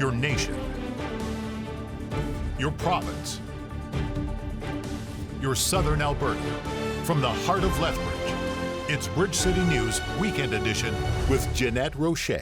your nation, your province, your southern Alberta. From the heart of Lethbridge, it's Bridge City News Weekend Edition with Jeanette Roche.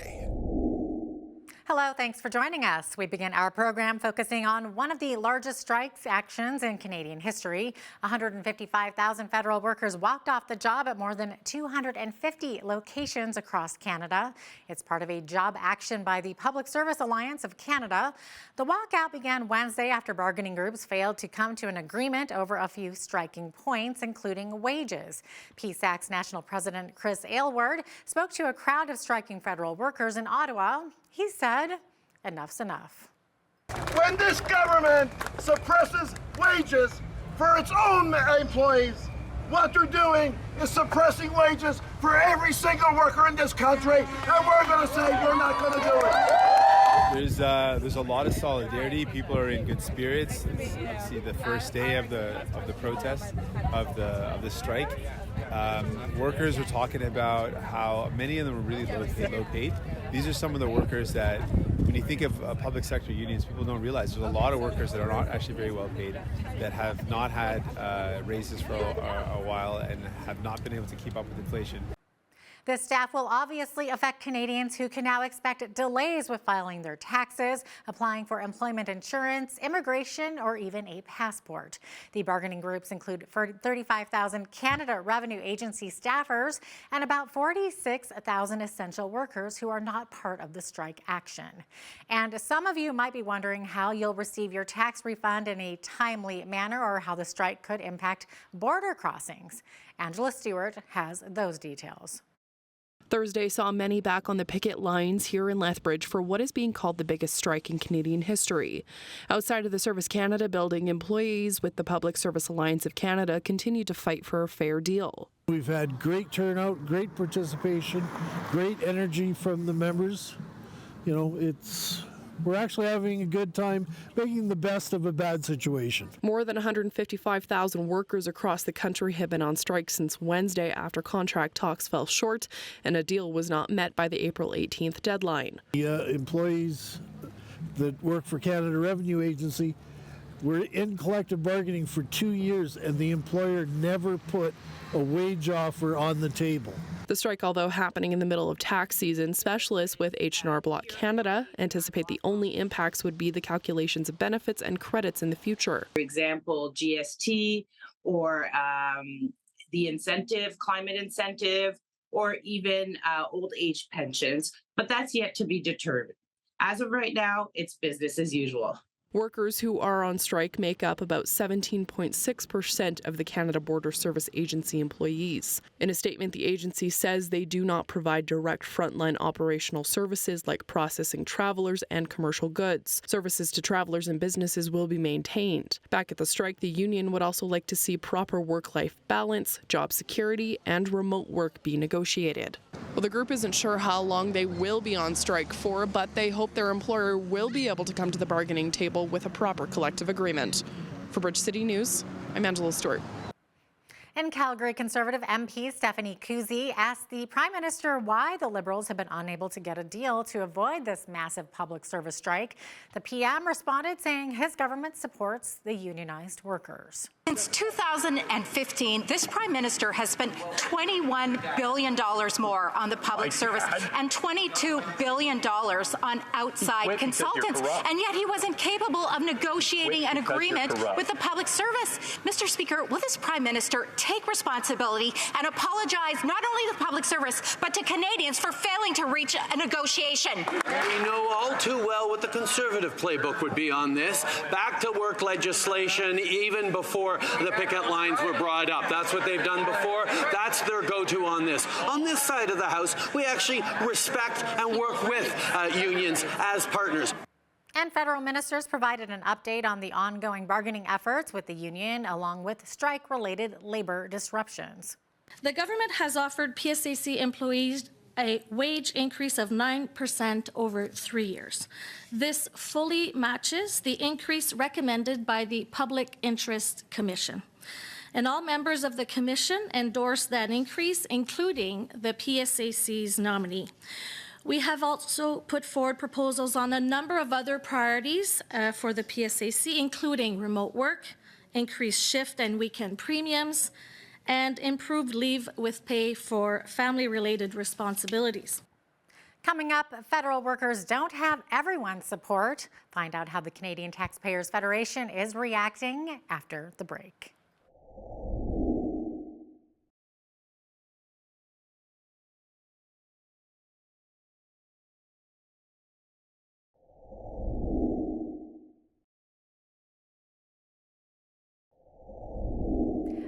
Hello, thanks for joining us. We begin our program focusing on one of the largest strikes actions in Canadian history. 155,000 federal workers walked off the job at more than 250 locations across Canada. It's part of a job action by the Public Service Alliance of Canada. The walkout began Wednesday after bargaining groups failed to come to an agreement over a few striking points, including wages. PSAC's National President Chris Aylward spoke to a crowd of striking federal workers in Ottawa. He said, enough's enough. When this government suppresses wages for its own employees, what they're doing is suppressing wages for every single worker in this country, and we're going to say we're not going to do it. There's a lot of solidarity. People are in good spirits. It's obviously the first day of the protest, of the strike. Workers are talking about how many of them are really low paid. These are some of the workers that, when you think of public sector unions, people don't realize there's a lot of workers that are not actually very well paid, that have not had raises for a while and have not been able to keep up with inflation. This staff will obviously affect Canadians who can now expect delays with filing their taxes, applying for employment insurance, immigration, or even a passport. The bargaining groups include 35,000 Canada Revenue Agency staffers and about 46,000 essential workers who are not part of the strike action. And some of you might be wondering how you'll receive your tax refund in a timely manner or how the strike could impact border crossings. Angela Stewart has those details. Thursday saw many back on the picket lines here in Lethbridge for what is being called the biggest strike in Canadian history. Outside of the Service Canada building, employees with the Public Service Alliance of Canada continue to fight for a fair deal. We've had great turnout, great participation, great energy from the members. You know, we're actually having a good time making the best of a bad situation. More than 155,000 workers across the country have been on strike since Wednesday after contract talks fell short and a deal was not met by the April 18th deadline. The employees that work for Canada Revenue Agency were in collective bargaining for 2 years and the employer never put a wage offer on the table. The strike, although happening in the middle of tax season, specialists with H&R Block Canada anticipate the only impacts would be the calculations of benefits and credits in the future. For example, GST or the incentive, climate incentive, or even old age pensions, but that's yet to be determined. As of right now, it's business as usual. Workers who are on strike make up about 17.6% of the Canada Border Service Agency employees. In a statement, the agency says they do not provide direct frontline operational services like processing travelers and commercial goods. Services to travelers and businesses will be maintained. Back at the strike, the union would also like to see proper work-life balance, job security, and remote work be negotiated. Well, the group isn't sure how long they will be on strike for, but they hope their employer will be able to come to the bargaining table with a proper collective agreement. For Bridge City News, I'm Angela Stewart. In Calgary, Conservative MP Stephanie Kuzy asked the Prime Minister why the Liberals have been unable to get a deal to avoid this massive public service strike. The PM responded saying his government supports the unionized workers. Since 2015, this Prime Minister has spent $21 billion more on the public service and $22 billion on outside consultants. And yet he wasn't capable of negotiating an agreement with the public service. Mr. Speaker, will this Prime Minister take responsibility and apologize not only to the public service, but to Canadians for failing to reach a negotiation? We know all too well what the Conservative playbook would be on this. Back to work legislation even before the picket lines were brought up. That's what they've done before. That's their go-to on this. On this side of the House, we actually respect and work with unions as partners. And federal ministers provided an update on the ongoing bargaining efforts with the union, along with strike-related labor disruptions. The government has offered PSAC employees a wage increase of 9% over 3 years. This fully matches the increase recommended by the Public Interest Commission. And all members of the commission endorsed that increase, including the PSAC's nominee. We have also put forward proposals on a number of other priorities for the PSAC, including remote work, increased shift and weekend premiums, and improved leave with pay for family-related responsibilities. Coming up, federal workers don't have everyone's support. Find out how the Canadian Taxpayers Federation is reacting after the break.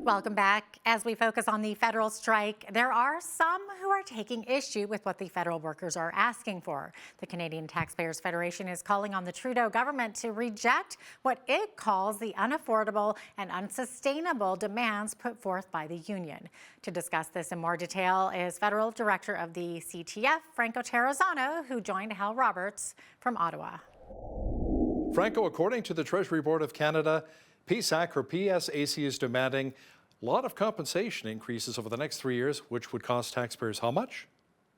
Welcome back. As we focus on the federal strike, there are some who are taking issue with what the federal workers are asking for. The Canadian Taxpayers Federation is calling on the Trudeau government to reject what it calls the unaffordable and unsustainable demands put forth by the union. To discuss this in more detail is Federal Director of the CTF, Franco Terrazzano, who joined Hal Roberts from Ottawa. Franco, according to the Treasury Board of Canada, PSAC or PSAC is demanding a lot of compensation increases over the next 3 years, which would cost taxpayers how much?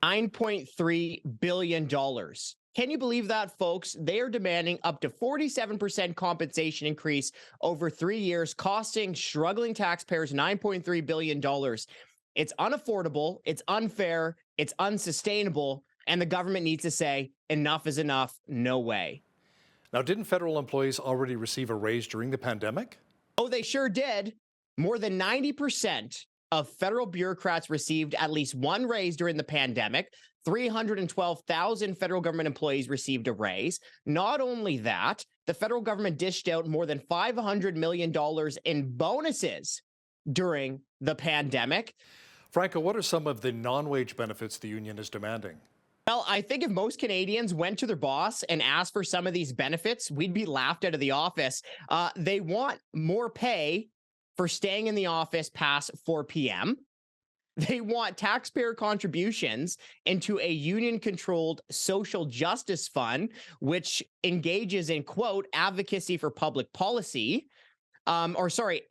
$9.3 billion. Can you believe that, folks? They are demanding up to 47% compensation increase over 3 years, costing struggling taxpayers $9.3 billion. It's unaffordable, it's unfair, it's unsustainable, and the government needs to say, enough is enough, no way. Now, didn't federal employees already receive a raise during the pandemic? Oh, they sure did. More than 90% of federal bureaucrats received at least one raise during the pandemic. 312,000 federal government employees received a raise. Not only that, the federal government dished out more than $500 million in bonuses during the pandemic. Franco, what are some of the non-wage benefits the union is demanding? Well, I think if most Canadians went to their boss and asked for some of these benefits, we'd be laughed out of the office. They want more pay for staying in the office past 4 p.m. They want taxpayer contributions into a union-controlled social justice fund, which engages in, quote, advocacy for public policy.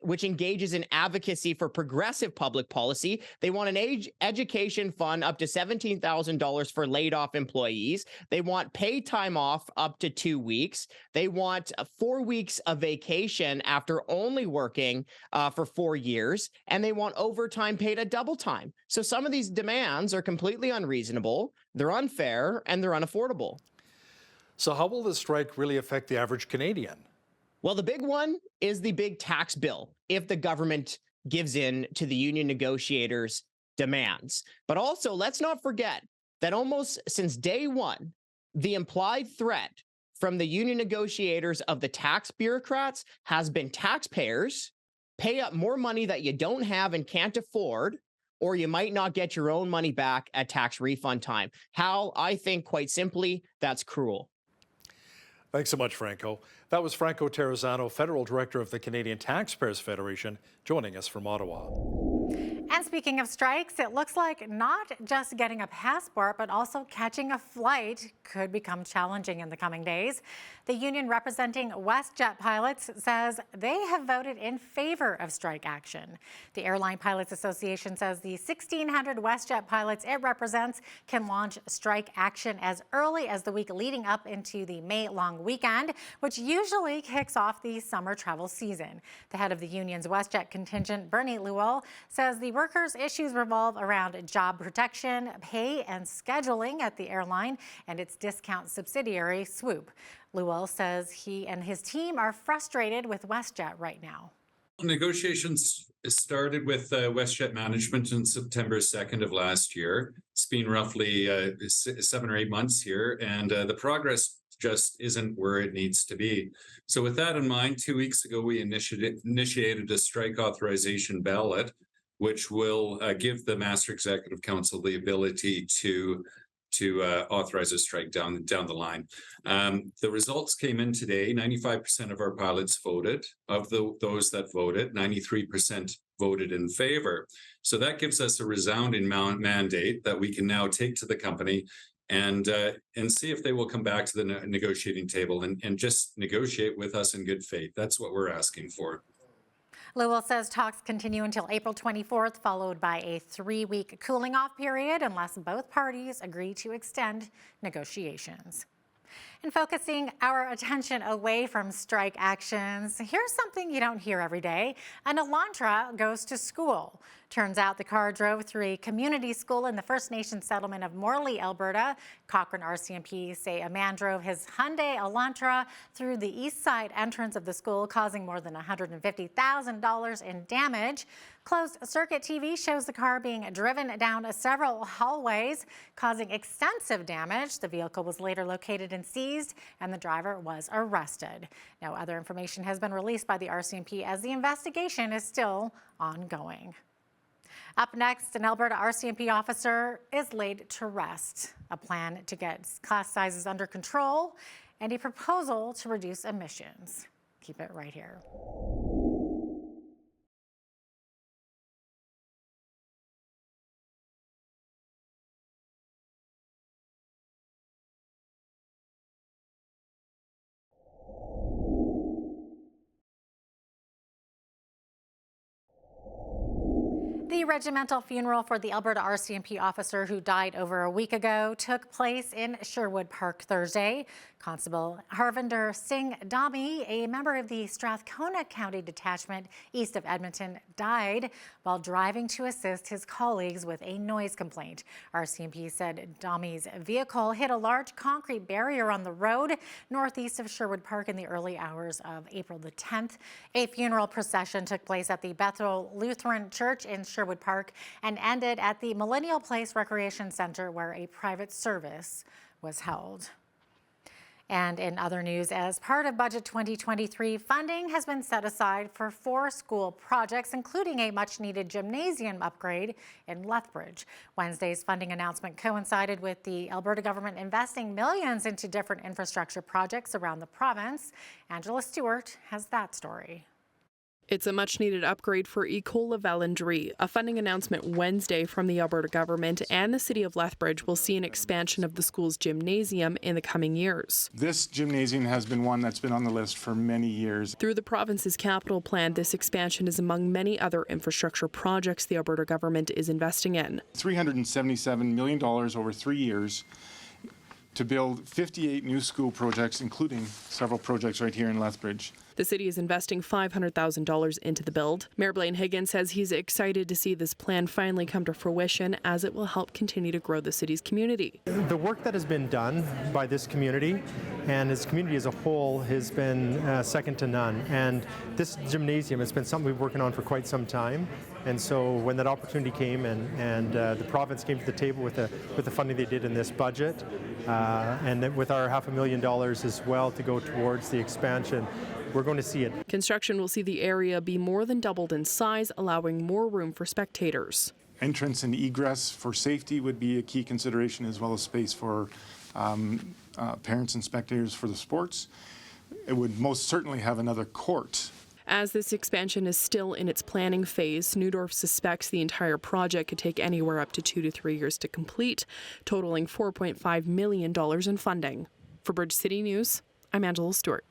Which engages in advocacy for progressive public policy. They want an education fund up to $17,000 for laid off employees. They want paid time off up to 2 weeks. They want 4 weeks of vacation after only working for 4 years. And they want overtime paid at double time. So some of these demands are completely unreasonable, they're unfair, and they're unaffordable. So how will this strike really affect the average Canadian? Well, the big one is the big tax bill if the government gives in to the union negotiators' demands. But also, let's not forget that almost since day one, the implied threat from the union negotiators of the tax bureaucrats has been taxpayers pay up more money that you don't have and can't afford, or you might not get your own money back at tax refund time. Hal, I think quite simply, that's cruel. Thanks so much, Franco. That was Franco Terrazzano, Federal Director of the Canadian Taxpayers Federation, joining us from Ottawa. And speaking of strikes, it looks like not just getting a passport, but also catching a flight could become challenging in the coming days. The union representing WestJet pilots says they have voted in favor of strike action. The Airline Pilots Association says the 1,600 WestJet pilots it represents can launch strike action as early as the week leading up into the May-long weekend, which usually kicks off the summer travel season. The head of the union's WestJet contingent, Bernie Lewell, says the workers' issues revolve around job protection, pay, and scheduling at the airline and its discount subsidiary, Swoop. Lewell says he and his team are frustrated with WestJet right now. Negotiations started with WestJet management on September 2nd of last year. It's been roughly 7 or 8 months here, and the progress just isn't where it needs to be. So with that in mind, 2 weeks ago, we initiated a strike authorization ballot, which will give the Master Executive Council the ability to authorize a strike down the line. The results came in today. 95% of our pilots voted. Of those that voted, 93% voted in favor. So that gives us a resounding mandate that we can now take to the company and see if they will come back to the negotiating table and just negotiate with us in good faith. That's what we're asking for. Lowell says talks continue until April 24th, followed by a 3-week cooling off period unless both parties agree to extend negotiations. And focusing our attention away from strike actions, here's something you don't hear every day. An Elantra goes to school. Turns out the car drove through a community school in the First Nations settlement of Morley, Alberta. Cochrane RCMP say a man drove his Hyundai Elantra through the east side entrance of the school, causing more than $150,000 in damage. Closed circuit TV shows the car being driven down several hallways, causing extensive damage. The vehicle was later located and seized, and the driver was arrested. No other information has been released by the RCMP as the investigation is still ongoing. Up next, an Alberta RCMP officer is laid to rest. A plan to get class sizes under control and a proposal to reduce emissions. Keep it right here. The regimental funeral for the Alberta RCMP officer who died over a week ago took place in Sherwood Park Thursday. Constable Harvinder Singh Dhami, a member of the Strathcona County Detachment east of Edmonton, died while driving to assist his colleagues with a noise complaint. RCMP said Dhami's vehicle hit a large concrete barrier on the road northeast of Sherwood Park in the early hours of April the 10th. A funeral procession took place at the Bethel Lutheran Church in Sherwood Park and ended at the Millennial Place Recreation Center, where a private service was held. And in other news, as part of Budget 2023, funding has been set aside for 4 school projects, including a much-needed gymnasium upgrade in Lethbridge. Wednesday's funding announcement coincided with the Alberta government investing millions into different infrastructure projects around the province. Angela Stewart has that story. It's a much-needed upgrade for École La Vallendrée. A funding announcement Wednesday from the Alberta government and the City of Lethbridge will see an expansion of the school's gymnasium in the coming years. This gymnasium has been one that's been on the list for many years. Through the province's capital plan, this expansion is among many other infrastructure projects the Alberta government is investing in. $377 million over 3 years to build 58 new school projects, including several projects right here in Lethbridge. The city is investing $500,000 into the build. Mayor Blaine Higgins says he's excited to see this plan finally come to fruition, as it will help continue to grow the city's community. The work that has been done by this community and its community as a whole has been second to none. And this gymnasium has been something we've been working on for quite some time. And so when that opportunity came and the province came to the table with the funding they did in this budget, and with our $500,000 as well to go towards the expansion, we're going to see it. Construction will see the area be more than doubled in size, allowing more room for spectators. Entrance and egress for safety would be a key consideration, as well as space for parents and spectators for the sports. It would most certainly have another court. As this expansion is still in its planning phase, Neudorf suspects the entire project could take anywhere up to 2 to 3 years to complete, totaling $4.5 million in funding. For Bridge City News, I'm Angela Stewart.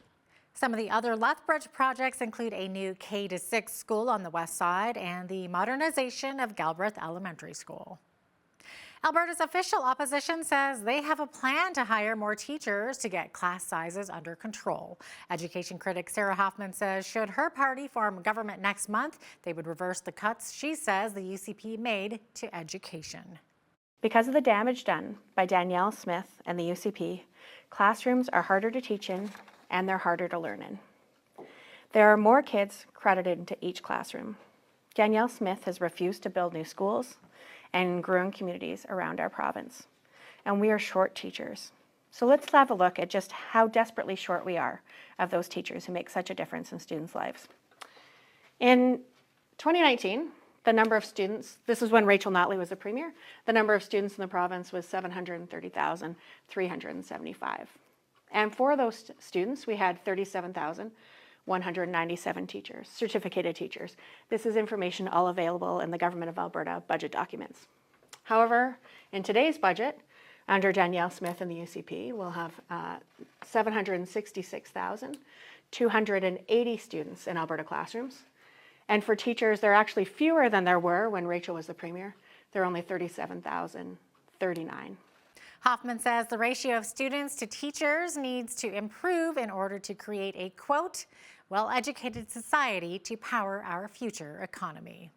Some of the other Lethbridge projects include a new K-6 school on the west side and the modernization of Galbraith Elementary School. Alberta's official opposition says they have a plan to hire more teachers to get class sizes under control. Education critic Sarah Hoffman says should her party form government next month, they would reverse the cuts she says the UCP made to education. Because of the damage done by Danielle Smith and the UCP, classrooms are harder to teach in and they're harder to learn in. There are more kids credited into each classroom. Danielle Smith has refused to build new schools and growing communities around our province. And we are short teachers. So let's have a look at just how desperately short we are of those teachers who make such a difference in students' lives. In 2019, the number of students, this is when Rachel Notley was the premier, the number of students in the province was 730,375. And for those students, we had 37,197 teachers, certificated teachers. This is information all available in the Government of Alberta budget documents. However, in today's budget, under Danielle Smith and the UCP, we'll have 766,280 students in Alberta classrooms And for teachers, there are actually fewer than there were when Rachel was the premier. There are only 37,039. Hoffman says the ratio of students to teachers needs to improve in order to create a, quote, well-educated society to power our future economy.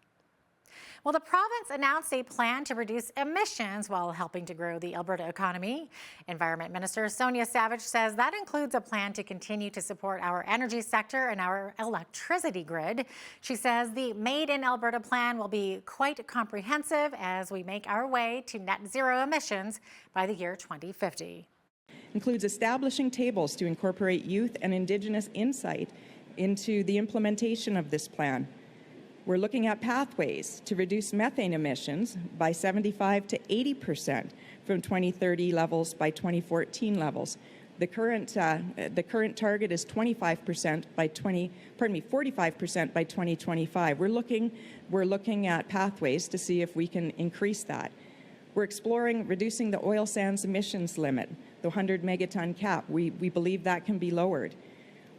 Well, the province announced a plan to reduce emissions while helping to grow the Alberta economy. Environment Minister Sonia Savage says that includes a plan to continue to support our energy sector and our electricity grid. She says the Made in Alberta plan will be quite comprehensive as we make our way to net zero emissions by the year 2050. Includes establishing tables to incorporate youth and Indigenous insight into the implementation of this plan. We're looking at pathways to reduce methane emissions by 75 to 80% from 2030 levels by 2014 levels. The current target is 45% by 45% by 2025. We're looking at pathways to see if we can increase that. We're exploring reducing the oil sands emissions limit, the 100 megaton cap. We believe that can be lowered.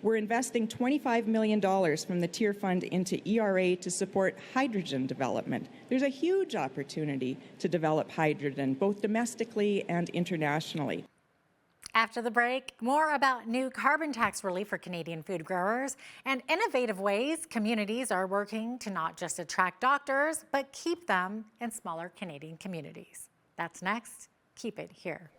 We're investing $25 million from the Tier Fund into ERA to support hydrogen development. There's a huge opportunity to develop hydrogen, both domestically and internationally. After the break, more about new carbon tax relief for Canadian food growers and innovative ways communities are working to not just attract doctors, but keep them in smaller Canadian communities. That's next. Keep it here.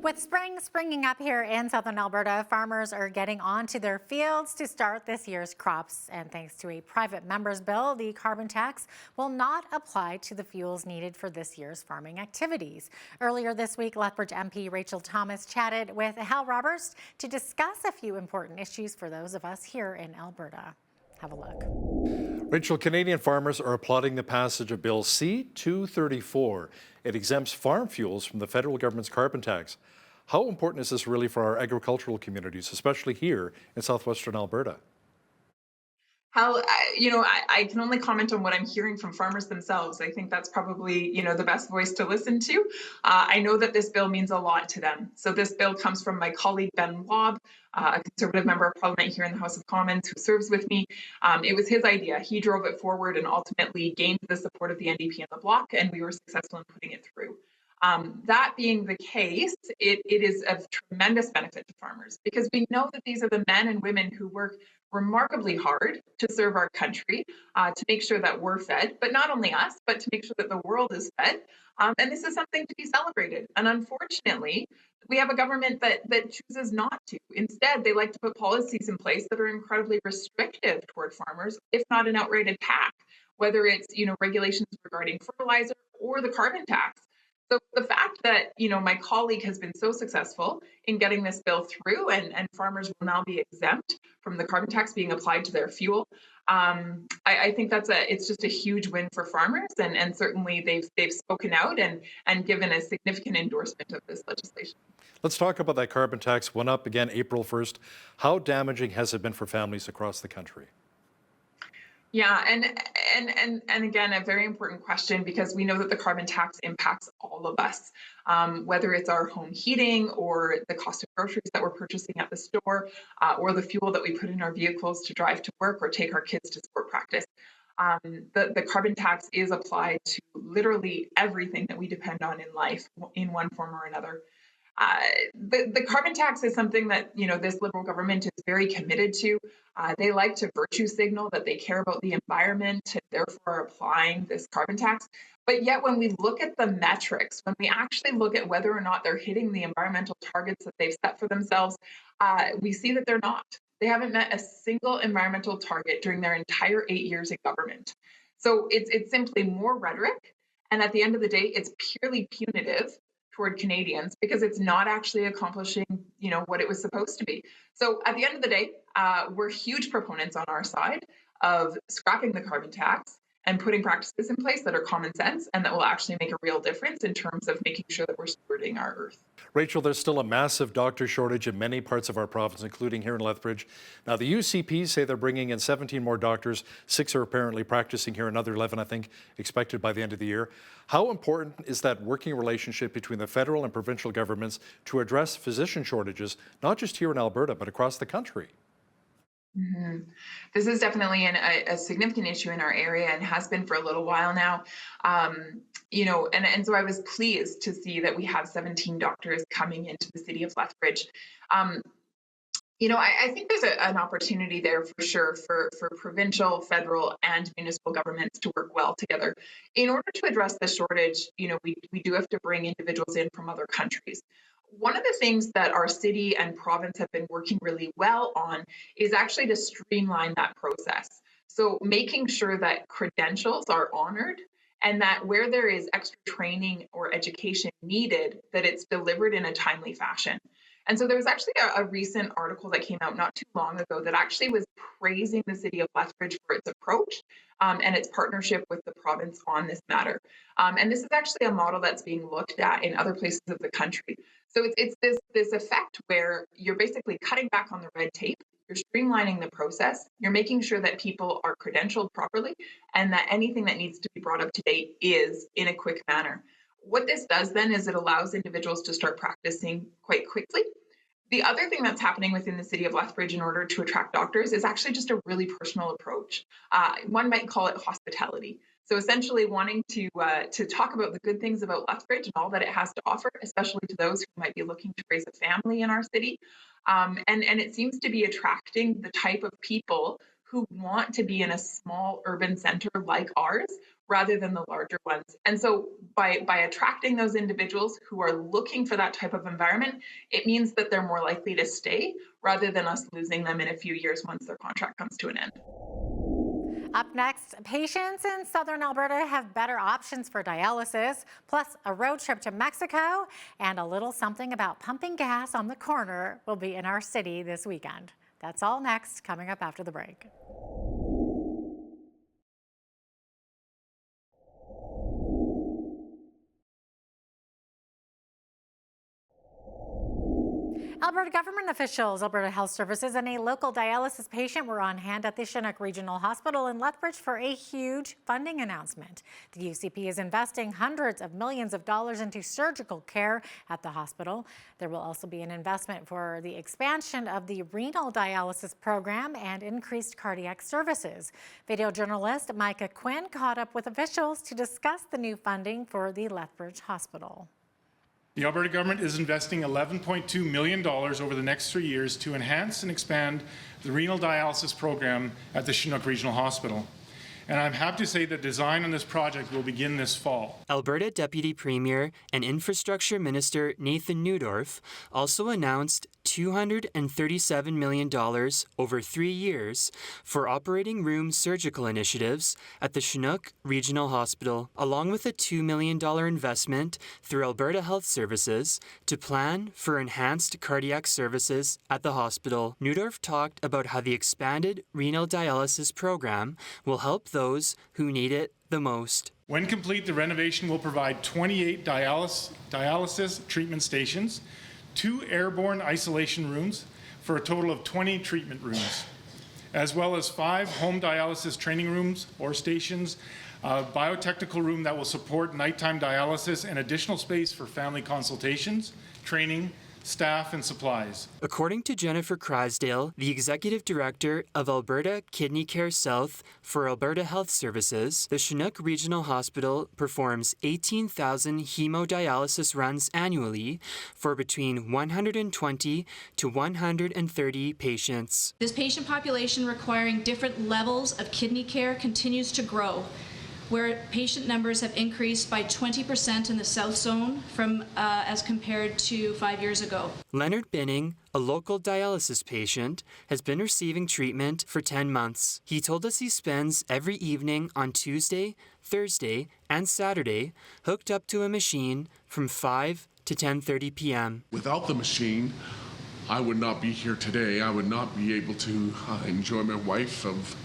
With spring springing up here in southern Alberta, farmers are getting onto their fields to start this year's crops. And thanks to a private member's bill, the carbon tax will not apply to the fuels needed for this year's farming activities. Earlier this week, Lethbridge MP Rachel Thomas chatted with Hal Roberts to discuss a few important issues for those of us here in Alberta. Have a look. Rachel, Canadian farmers are applauding the passage of Bill C-234. It exempts farm fuels from the federal government's carbon tax. How important is this really for our agricultural communities, especially here in southwestern Alberta? Hal, I can only comment on what I'm hearing from farmers themselves. I think that's probably, the best voice to listen to. I know that this bill means a lot to them. So this bill comes from my colleague, Ben Lobb, a Conservative member of Parliament here in the House of Commons who serves with me. It was his idea. He drove it forward and ultimately gained the support of the NDP and the Bloc, and we were successful in putting it through. That being the case, it is of tremendous benefit to farmers because we know that these are the men and women who work remarkably hard to serve our country, to make sure that we're fed, but not only us, but to make sure that the world is fed. And this is something to be celebrated. And unfortunately, we have a government that chooses not to. Instead, they like to put policies in place that are incredibly restrictive toward farmers, if not an outright attack, whether it's, regulations regarding fertilizer or the carbon tax. So the fact that, my colleague has been so successful in getting this bill through and farmers will now be exempt from the carbon tax being applied to their fuel, I think it's just a huge win for farmers. And certainly they've spoken out and given a significant endorsement of this legislation. Let's talk about that carbon tax. Went up again April 1st. How damaging has it been for families across the country? Yeah, and again, a very important question because we know that the carbon tax impacts all of us, whether it's our home heating or the cost of groceries that we're purchasing at the store, or the fuel that we put in our vehicles to drive to work or take our kids to sport practice. The carbon tax is applied to literally everything that we depend on in life in one form or another. The carbon tax is something that, this Liberal government is very committed to. They like to virtue signal that they care about the environment and therefore are applying this carbon tax. But yet when we look at the metrics, when we actually look at whether or not they're hitting the environmental targets that they've set for themselves, we see that they're not. They haven't met a single environmental target during their entire 8 years in government. So it's simply more rhetoric. And at the end of the day, it's purely punitive toward Canadians because it's not actually accomplishing, what it was supposed to be. So at the end of the day, we're huge proponents on our side of scrapping the carbon tax and putting practices in place that are common sense and that will actually make a real difference in terms of making sure that we're stewarding our earth. Rachel, there's still a massive doctor shortage in many parts of our province, including here in Lethbridge. Now, the UCPs say they're bringing in 17 more doctors. 6 are apparently practicing here, another 11, I think, expected by the end of the year. How important is that working relationship between the federal and provincial governments to address physician shortages, not just here in Alberta, but across the country? Mm-hmm. This is definitely a significant issue in our area and has been for a little while now. And so I was pleased to see that we have 17 doctors coming into the city of Lethbridge. I think there's an opportunity there for sure for provincial, federal, and municipal governments to work well together. In order to address the shortage, we do have to bring individuals in from other countries. One of the things that our city and province have been working really well on is actually to streamline that process. So making sure that credentials are honored and that where there is extra training or education needed, that it's delivered in a timely fashion. And so there was actually a recent article that came out not too long ago that actually was praising the city of Lethbridge for its approach and its partnership with the province on this matter. And this is actually a model that's being looked at in other places of the country. So it's this effect where you're basically cutting back on the red tape, you're streamlining the process, you're making sure that people are credentialed properly, and that anything that needs to be brought up to date is in a quick manner. What this does then is it allows individuals to start practicing quite quickly. The other thing that's happening within the city of Lethbridge in order to attract doctors is actually just a really personal approach. One might call it hospitality. So essentially wanting to talk about the good things about Lethbridge and all that it has to offer, especially to those who might be looking to raise a family in our city. And it seems to be attracting the type of people who want to be in a small urban center like ours rather than the larger ones. And so by attracting those individuals who are looking for that type of environment, it means that they're more likely to stay rather than us losing them in a few years once their contract comes to an end. Up next, patients in southern Alberta have better options for dialysis, plus a road trip to Mexico, and a little something about pumping gas on the corner will be in our city this weekend. That's all next, coming up after the break. Alberta government officials, Alberta Health Services, and a local dialysis patient were on hand at the Chinook Regional Hospital in Lethbridge for a huge funding announcement. The UCP is investing hundreds of millions of dollars into surgical care at the hospital. There will also be an investment for the expansion of the renal dialysis program and increased cardiac services. Video journalist Micah Quinn caught up with officials to discuss the new funding for the Lethbridge Hospital. The Alberta government is investing $11.2 million over the next 3 years to enhance and expand the renal dialysis program at the Chinook Regional Hospital. And I'm happy to say that design on this project will begin this fall. Alberta Deputy Premier and Infrastructure Minister Nathan Neudorf also announced $237 million over 3 years for operating room surgical initiatives at the Chinook Regional Hospital, along with a $2 million investment through Alberta Health Services to plan for enhanced cardiac services at the hospital. Neudorf talked about how the expanded renal dialysis program will help those who need it the most. When complete, the renovation will provide 28 dialysis treatment stations, 2 airborne isolation rooms for a total of 20 treatment rooms, as well as 5 home dialysis training rooms or stations, a biotechnical room that will support nighttime dialysis, and additional space for family consultations, training, staff, and supplies. According to Jennifer Crasdale, the Executive Director of Alberta Kidney Care South for Alberta Health Services, the Chinook Regional Hospital performs 18,000 hemodialysis runs annually for between 120 to 130 patients. This patient population requiring different levels of kidney care continues to grow, where patient numbers have increased by 20% in the South Zone from as compared to 5 years ago. Leonard Binning, a local dialysis patient, has been receiving treatment for 10 months. He told us he spends every evening on Tuesday, Thursday, and Saturday hooked up to a machine from 5 to 10:30 p.m. Without the machine, I would not be here today. I would not be able to enjoy my wife of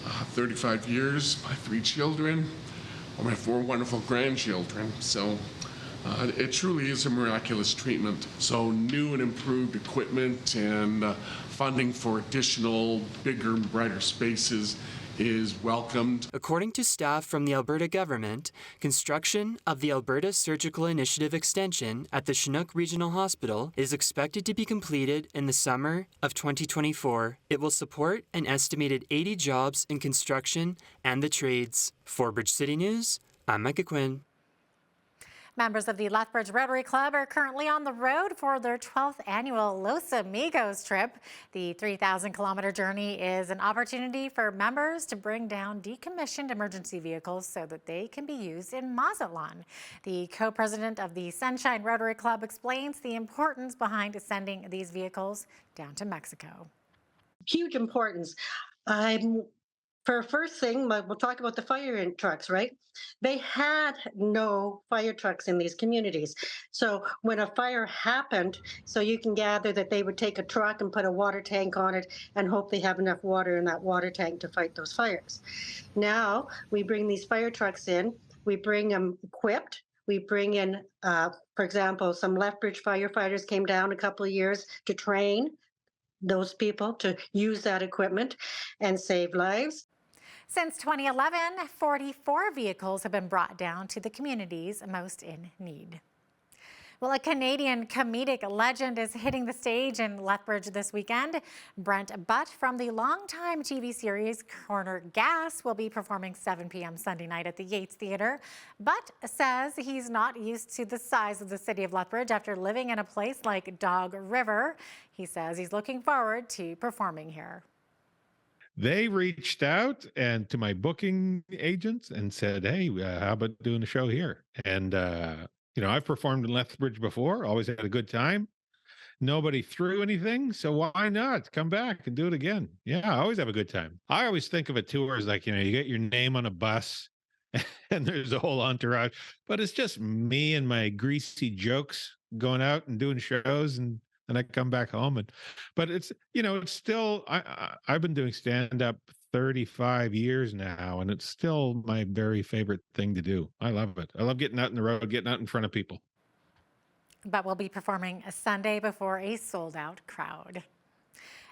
35 years, my 3 children, or my 4 wonderful grandchildren. So it truly is a miraculous treatment. So new and improved equipment and funding for additional bigger and brighter spaces is welcomed. According to staff from the Alberta government, construction of the Alberta Surgical Initiative extension at the Chinook Regional Hospital is expected to be completed in the summer of 2024. It will support an estimated 80 jobs in construction and the trades. For Bridge City News, I'm Micah Quinn. Members of the Lethbridge Rotary Club are currently on the road for their 12th annual Los Amigos trip. The 3,000-kilometer journey is an opportunity for members to bring down decommissioned emergency vehicles so that they can be used in Mazatlan. The co-president of the Sunshine Rotary Club explains the importance behind sending these vehicles down to Mexico. Huge importance. For first thing, we'll talk about the fire trucks, right? They had no fire trucks in these communities. So when a fire happened, so you can gather that they would take a truck and put a water tank on it and hope they have enough water in that water tank to fight those fires. Now we bring these fire trucks in, we bring them equipped. We bring in, for example, some Lethbridge firefighters came down a couple of years to train those people to use that equipment and save lives. Since 2011, 44 vehicles have been brought down to the communities most in need. Well, a Canadian comedic legend is hitting the stage in Lethbridge this weekend. Brent Butt from the longtime TV series Corner Gas will be performing 7 p.m. Sunday night at the Yates Theatre. Butt says he's not used to the size of the city of Lethbridge after living in a place like Dog River. He says he's looking forward to performing here. They reached out and to my booking agents and said, hey, how about doing a show here? And, I've performed in Lethbridge before, always had a good time. Nobody threw anything, so why not come back and do it again? Yeah, I always have a good time. I always think of a tour as like, you get your name on a bus and there's a whole entourage, but it's just me and my greasy jokes going out and doing shows and I come back home. But it's, it's still, I've been doing stand-up 35 years now, and it's still my very favorite thing to do. I love it. I love getting out in the road, getting out in front of people. But we'll be performing a Sunday before a sold-out crowd.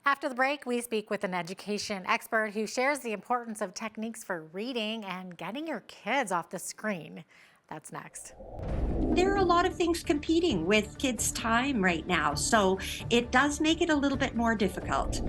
After the break, we speak with an education expert who shares the importance of techniques for reading and getting your kids off the screen. That's next. There are a lot of things competing with kids' time right now, so it does make it a little bit more difficult.